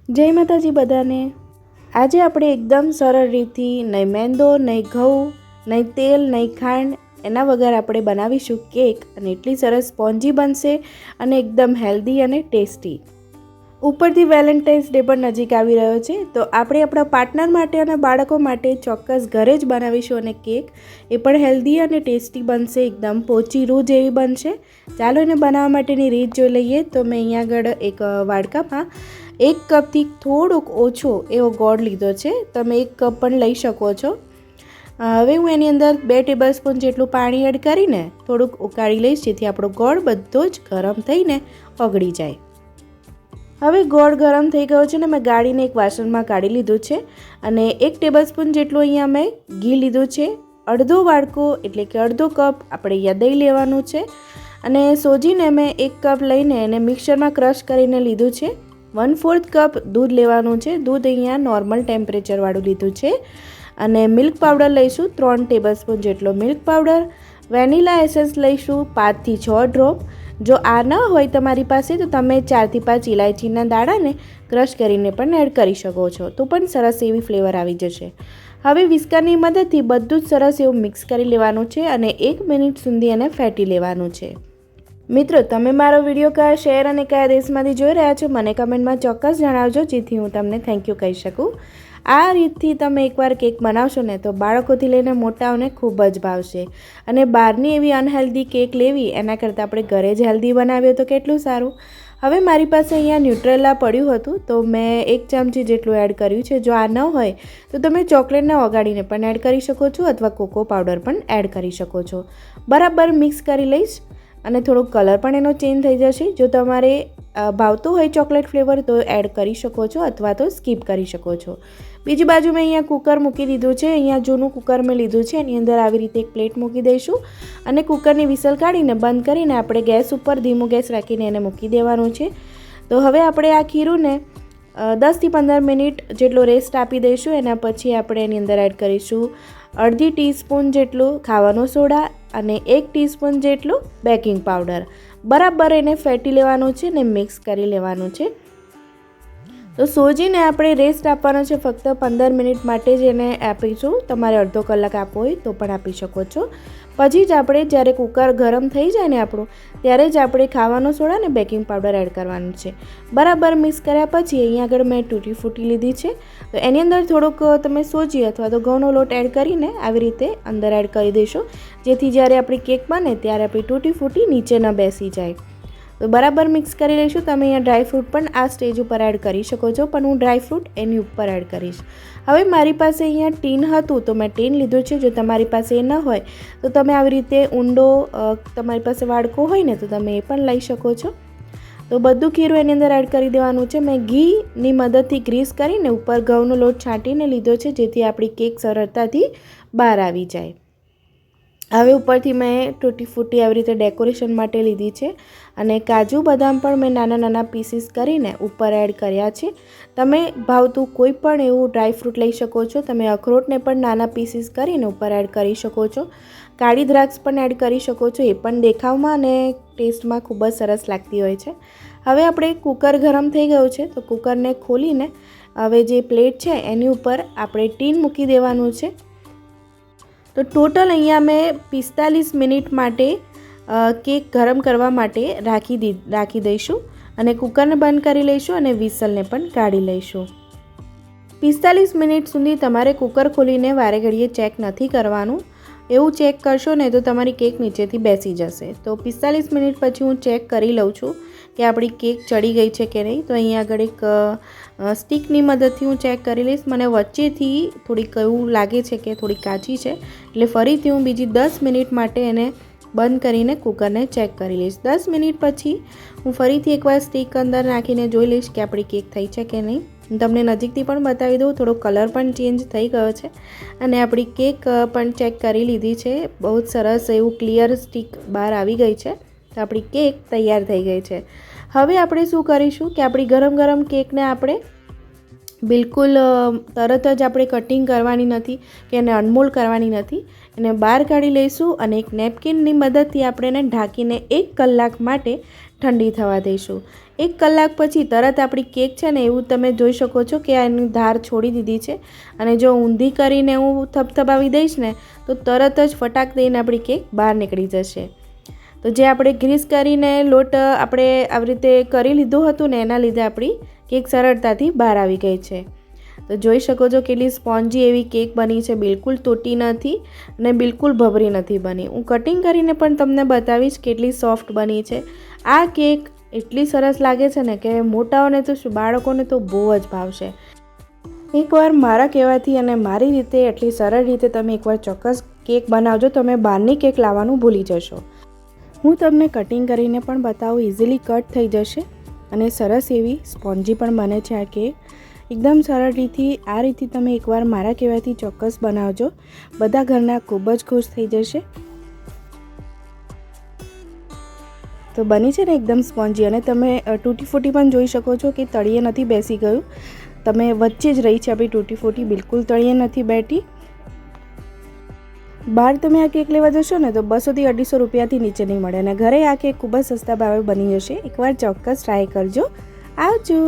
જય માતાજી બધાને। આજે આપણે એકદમ સરળ રીતથી નહીં મેંદો, નહીં ઘઉં, નહીં તેલ, નહીં ખાંડ એના વગર આપણે બનાવીશું કેક અને એટલી સરસ સ્પોન્જી બનશે અને એકદમ હેલ્ધી અને ટેસ્ટી। ઉપરથી વેલેન્ટાઇન્સ ડે પણ નજીક આવી રહ્યો છે, તો આપણે આપણા પાર્ટનર માટે અને બાળકો માટે ચોક્કસ ઘરે જ બનાવીશું અને કેક એ પણ હેલ્ધી અને ટેસ્ટી બનશે, એકદમ પોચી રૂ જેવી બનશે। ચાલો એને બનાવવા માટેની રીત જોઈ લઈએ। તો મેં અહીંયા આગળ એક વાડકામાં 1 કપથી થોડોક ઓછો એવો ગોળ લીધો છે, તમે 1 કપ પણ લઈ શકો છો। હવે હું એની અંદર 2 ટેબલસ્પૂન જેટલું પાણી એડ કરીને થોડુંક ઉકાળી લઈશ, જેથી આપણો ગોળ બધો જ ગરમ થઈને ઓગળી જાય। હવે ગોળ ગરમ થઈ ગયો છે ને મેં ગાળીને એક વાસણમાં કાઢી લીધું છે અને 1 ટેબલસ્પૂન જેટલું અહીંયા મેં ઘી લીધું છે। અડધો વાડકો એટલે કે અડધો કપ આપણે અહીંયા દહીં લેવાનું છે અને સોજીને મેં 1 કપ લઈને એને મિક્સરમાં ક્રશ કરીને લીધું છે। 1/4 કપ દૂધ લેવાનું છે, દૂધ અહીંયા નોર્મલ ટેમ્પરેચરવાળું લીધું છે અને મિલ્ક પાવડર લઈશું 3 ટેબલસ્પૂન જેટલો મિલ્ક પાવડર। વેનીલા એસેન્સ લઈશું 5 થી 6 ડ્રોપ। જો આ ન હોય તમારી પાસે તો તમે 4 થી 5 ઇલાયચીના દાણાને ક્રશ કરીને પણ એડ કરી શકો છો, તો પણ સરસ એવી ફ્લેવર આવી જશે। હવે વિસ્કરની મદદથી બધું જ સરસ એવું મિક્સ કરી લેવાનું છે અને 1 મિનિટ સુધી એને ફેટી લેવાનું છે। મિત્રો, તમે મારો વિડીયો કયા શહેર અને કયા દેશમાંથી જોઈ રહ્યા છો મને કમેન્ટમાં ચોક્કસ જણાવજો, જેથી હું તમને થેન્ક યુ કહી શકું। આ રીતથી તમે એકવાર કેક બનાવશો ને તો બાળકોથી લઈને મોટાઓને ખૂબ જ ભાવશે અને બહારની એવી અનહેલ્ધી કેક લેવી એના કરતાં આપણે ઘરે જ હેલ્ધી બનાવીએ તો કેટલું સારું। હવે મારી પાસે અહીંયા ન્યુટ્રેલા પડ્યું હતું, તો મેં 1 ચમચી જેટલું એડ કર્યું છે। જો આ ન હોય તો તમે ચોકલેટને ઓગાળીને પણ એડ કરી શકો છો અથવા કોકો પાવડર પણ એડ કરી શકો છો। બરાબર મિક્સ કરી લઈશ અને થોડોક કલર પણ એનો ચેન્જ થઈ જશે। જો તમારે ભાવતું હોય ચોકલેટ ફ્લેવર તો એડ કરી શકો છો અથવા તો સ્કીપ કરી શકો છો। બીજી બાજુ મેં અહીંયા કુકર મૂકી દીધું છે, અહીંયા જૂનું કુકર મેં લીધું છે, એની અંદર આવી રીતે એક પ્લેટ મૂકી દઈશું અને કુકરની વિસલ કાઢીને બંધ કરીને આપણે ગેસ ઉપર ધીમો ગેસ રાખીને એને મૂકી દેવાનું છે। તો હવે આપણે આ ખીરુંને 10 થી 15 મિનિટ જેટલો રેસ્ટ આપી દઈશું। એના પછી આપણે એની અંદર એડ કરીશું અડધી ટીસ્પૂન જેટલું ખાવાનો સોડા અને 1 ટીસ્પૂન જેટલું બેકિંગ પાવડર। બરાબર એને ફેટી લેવાનું છે ને મિક્સ કરી લેવાનું છે। તો સોજીને આપણે રેસ્ટ આપવાનો છે ફક્ત 15 મિનિટ માટે જ એને આપીશું, તમારે અડધો કલાક આપવો હોય તો પણ આપી શકો છો। પછી જ આપણે જ્યારે કુકર ગરમ થઈ જાય ને આપણું, ત્યારે જ આપણે ખાવાનો સોડા અને બેકિંગ પાવડર એડ કરવાનું છે। બરાબર મિક્સ કર્યા પછી અહીંયા આગળ મેં તૂટી ફૂટી લીધી છે, તો એની અંદર થોડુંક તમે સોજી અથવા તો ઘઉંનો લોટ એડ કરીને આવી રીતે અંદર એડ કરી દઈશું, જેથી જ્યારે આપણી કેક બને ત્યારે આપણી તૂટી ફૂટી નીચે ન બેસી જાય। તો બરાબર મિક્સ કરી લઈશું। તમે અહીંયા ડ્રાયફ્રૂટ પણ આ સ્ટેજ ઉપર એડ કરી શકો છો, પણ હું ડ્રાયફ્રૂટ એની ઉપર એડ કરીશ। હવે મારી પાસે અહીંયા ટીન હતું તો મેં ટીન લીધું છે। જો તમારી પાસે એ ન હોય તો તમે આવી રીતે ઊંડો તમારી પાસે વાડકો હોય ને તો તમે એ પણ લઈ શકો છો। તો બધું ખીરું એની અંદર એડ કરી દેવાનું છે। મેં ઘીની મદદથી ગ્રીસ કરીને ઉપર ઘઉંનો લોટ છાંટીને લીધો છે, જેથી આપણી કેક સરળતાથી બહાર આવી જાય। હવે ઉપરથી મેં તૂટી ફૂટી આવી રીતે ડેકોરેશન માટે લીધી છે અને કાજુ બદામ પણ મેં નાના નાના પીસીસ કરીને ઉપર એડ કર્યા છે। તમે ભાવતું કોઈ પણ એવું ડ્રાયફ્રૂટ લઈ શકો છો, તમે અખરોટને પણ નાના પીસીસ કરીને ઉપર એડ કરી શકો છો। કાળી દ્રાક્ષ પણ એડ કરી શકો છો, એ પણ દેખાવમાં અને ટેસ્ટમાં ખૂબ જ સરસ લાગતી હોય છે। હવે આપણે કુકર ગરમ થઈ ગયું છે, તો કુકરને ખોલીને હવે જે પ્લેટ છે એની ઉપર આપણે ટીન મૂકી દેવાનું છે। તો ટોટલ અહીંયા મેં 45 મિનિટ માટે કેક ગરમ કરવા માટે રાખી દઈશું અને કુકરને બંધ કરી લઈશું અને વિસલને પણ કાઢી લઈશું। 45 મિનિટ સુધી તમારે કુકર ખોલીને વારે ઘડીએ ચેક નથી કરવાનું, એવું ચેક કરશો ને તો તમારી કેક નીચેથી બેસી જશે। તો 45 મિનિટ પછી હું ચેક કરી લઉં છું કે આપણી કેક ચડી ગઈ છે કે નહીં। તો અહીંયા આગળ એક સ્ટીકની મદદથી હું ચેક કરી લઈશ। મને વચ્ચેથી થોડીક એવું લાગે છે કે થોડી કાચી છે, એટલે ફરીથી હું બીજી 10 મિનિટ માટે એને બંધ કરીને કુકરને ચેક કરી લઈશ। 10 મિનિટ પછી હું ફરીથી એકવાર સ્ટીક અંદર નાખીને જોઈ લઈશ કે આપણી કેક થઈ છે કે નહીં। હું તમને નજીકથી પણ બતાવી દઉં, થોડો કલર પણ ચેન્જ થઈ ગયો છે અને આપણી કેક પણ ચેક કરી લીધી છે। બહુ જ સરસ એવું ક્લિયર સ્ટીક બહાર આવી ગઈ છે, તો આપણી કેક તૈયાર થઈ ગઈ છે। હવે આપણે શું કરીશું કે આપણી ગરમ ગરમ કેકને આપણે બિલકુલ તરત જ આપણે કટિંગ કરવાની નથી કે એને અનમોલ્ડ કરવાની નથી, એને બહાર કાઢી લઈશું અને એક નેપકિનની મદદથી આપણે એને ઢાંકીને 1 કલાક માટે ઠંડી થવા દઈશું। 1 કલાક પછી તરત આપણી કેક છે ને એવું તમે જોઈ શકો છો કે એની ધાર છોડી દીધી છે અને જો ઊંધી કરીને હું થપથપાવી દઈશ ને તો તરત જ ફટાક દઈને આપણી કેક બહાર નીકળી જશે. તો જે આપણે ગ્રીસ કરીને લોટ આપણે આવી રીતે કરી લીધું હતું ને એના લીધે આપણી કેક સરળતાથી બહાર આવી ગઈ છે. તો જોઈ શકો છો કેટલી સ્પોન્જી એવી કેક બની છે, બિલકુલ તૂટી નથી અને બિલકુલ ભભરી નથી બની. હું કટિંગ કરીને પણ તમને બતાવીશ કેટલી સોફ્ટ બની છે. આ કેક એટલી સરસ લાગે છે ને કે મોટાઓને તો શું, બાળકોને તો બહુ જ ભાવશે. એકવાર મારા કહેવાથી અને મારી રીતે એટલી સરળ રીતે તમે એકવાર ચોક્કસ કેક બનાવજો, તમે બહારની કેક લાવવાનું ભૂલી જશો. હું તમને કટિંગ કરીને પણ બતાવું, ઇઝીલી કટ થઈ જશે અને સરસ એવી સ્પોન્જી પણ બને છે આ કેક. એકદમ સરળ રીતથી આ રીતે તમે એકવાર મારા કહેવાથી ચોક્કસ બનાવજો, બધા ઘરના ખૂબ જ ખુશ થઈ જશે. તો બની છે ને એકદમ સ્પોન્જી અને તમે તૂટી ફૂટી પણ જોઈ શકો છો કે તળિયે નથી બેસી ગયું, તમે વચ્ચે જ રહી છે આપણી તૂટી ફૂટી, બિલકુલ તળિયે નથી બેઠી. બહાર તમે આ કેક લેવા જશો ને તો 200 થી 250 રૂપિયાથી નીચે નહીં મળે અને ઘરે આ કેક ખૂબ જ સસ્તા ભાવે બની જશે. એકવાર ચોક્કસ ટ્રાય કરજો. આવજો.